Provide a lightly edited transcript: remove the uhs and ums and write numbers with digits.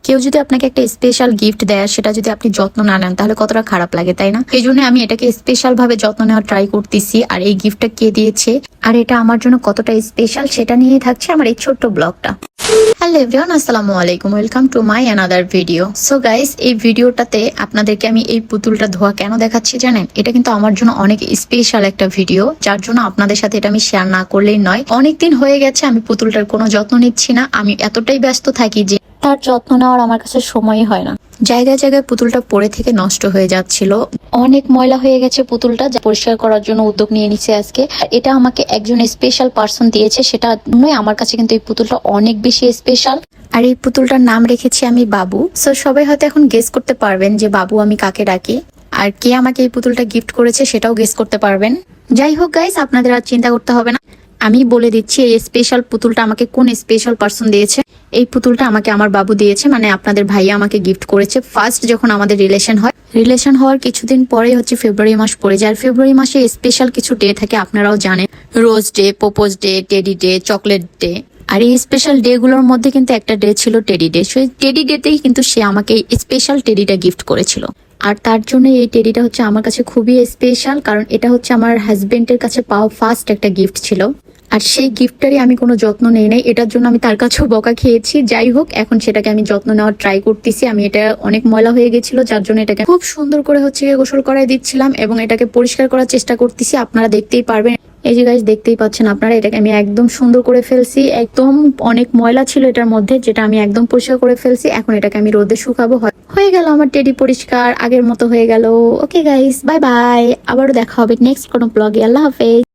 কেউ যদি আপনাকে একটা স্পেশাল গিফট দেয় সেটা যদি আপনি যত্ন না নেন তাহলে কতটা খারাপ লাগে, তাই না? এই জন্য আমি এটাকে স্পেশাল ভাবে যত্ন নেওয়ার ট্রাই করতেছি। আর এই গিফটটা কে দিয়েছে আর এটা আমার জন্য কতটা স্পেশাল সেটা নিয়ে থাকছে আমার এই ছোট্ট ব্লগটা। হ্যালো এভরিওয়ান, আসসালামু আলাইকুম, welcome to my another video. So guys, এই ভিডিওটাতে আপনাদেরকে আমি এই পুতুলটা ধোয়া কেন দেখাচ্ছি জানেন? এটা কিন্তু আমার জন্য অনেক স্পেশাল একটা ভিডিও, যার জন্য আপনাদের সাথে এটা আমি শেয়ার না করলেই নয়। অনেকদিন হয়ে গেছে আমি পুতুলটার কোনো যত্ন নিচ্ছি না। আমি এতটাই ব্যস্ত থাকি যে তার যত্ন নেওয়ার আমার কাছে সময়ই হয় না। জায়গায় জায়গায় পুতুলটা পড়ে থেকে নষ্ট হয়ে যাচ্ছিল, অনেক ময়লা হয়ে গেছে পুতুলটা, যা পরিষ্কার করার জন্য উদ্যোগ নিয়ে নিচ্ছে আজকে। এটা আমাকে একজন স্পেশাল পার্সন দিয়েছে, সেটা নয় আমার কাছে কিন্তু এই পুতুলটা অনেক বেশি স্পেশাল। আর এই পুতুলটার নাম রেখেছি আমি বাবু। সো সবাই হয়তো এখন গেস করতে পারবেন যে বাবু আমি কাকে ডাকি, আর কে আমাকে এই পুতুলটা গিফট করেছে সেটাও গেস করতে পারবেন। যাই হোক গাইস, আপনাদের আর চিন্তা করতে হবে না, আমি বলে দিচ্ছি এই স্পেশাল পুতুলটা আমাকে কোন স্পেশাল পার্সন দিয়েছে। এই পুতুলটা আমাকে আমার বাবু দিয়েছে, মানে আপনাদের ভাইয়া আমাকে গিফট করেছে। ফার্স্ট যখন আমাদের রিলেশন হওয়ার কিছুদিন পরে হচ্ছে ফেব্রুয়ারি মাস পড়ে যায়। আর ফেব্রুয়ারি মাসে স্পেশাল কিছু ডে থাকে, আপনারাও জানেন, rose day, propose day, teddy day, chocolate day. আর এই স্পেশাল ডে গুলোর মধ্যে কিন্তু একটা ডে ছিল টেডি ডে। সেই টেডি ডেতেই কিন্তু সে আমাকে এই স্পেশাল টেডিটা গিফট করেছিল। আর তার জন্য এই টেডিটা হচ্ছে আমার কাছে খুবই স্পেশাল, কারণ এটা হচ্ছে আমার হাজবেন্ডের কাছে পাওয়া ফার্স্ট একটা গিফট ছিল। আর সেই গিফটটারই আমি কোনো যত্ন নেই নাই, এটার জন্য আমি তার কাছেও বকা খেয়েছি। যাই হোক, এখন সেটাকে আমি যত্ন নেওয়ার ট্রাই করতেছি। আমি এটা অনেক ময়লা হয়ে গেছিল, যার জন্য এটাকে খুব সুন্দর করে হচ্ছে গোসল করাই দিচ্ছিলাম এবং এটাকে পরিষ্কার করার চেষ্টা করতেছি। আপনারা দেখতেই পারবেন, এই যে গাইস দেখতেই পাচ্ছেন আপনারা, এটাকে আমি একদম সুন্দর করে ফেলছি। একদম অনেক ময়লা ছিল এটার মধ্যে, যেটা আমি একদম পরিষ্কার করে ফেলছি। এখন এটাকে আমি রোদে শুকাবো। হয়ে গেল আমার টেডি পরিষ্কার, আগের মতো হয়ে গেল। ওকে গাইস, বাই বাই, আবারও দেখা হবে নেক্সট কোনো ব্লগে। আল্লাহ হাফেজ।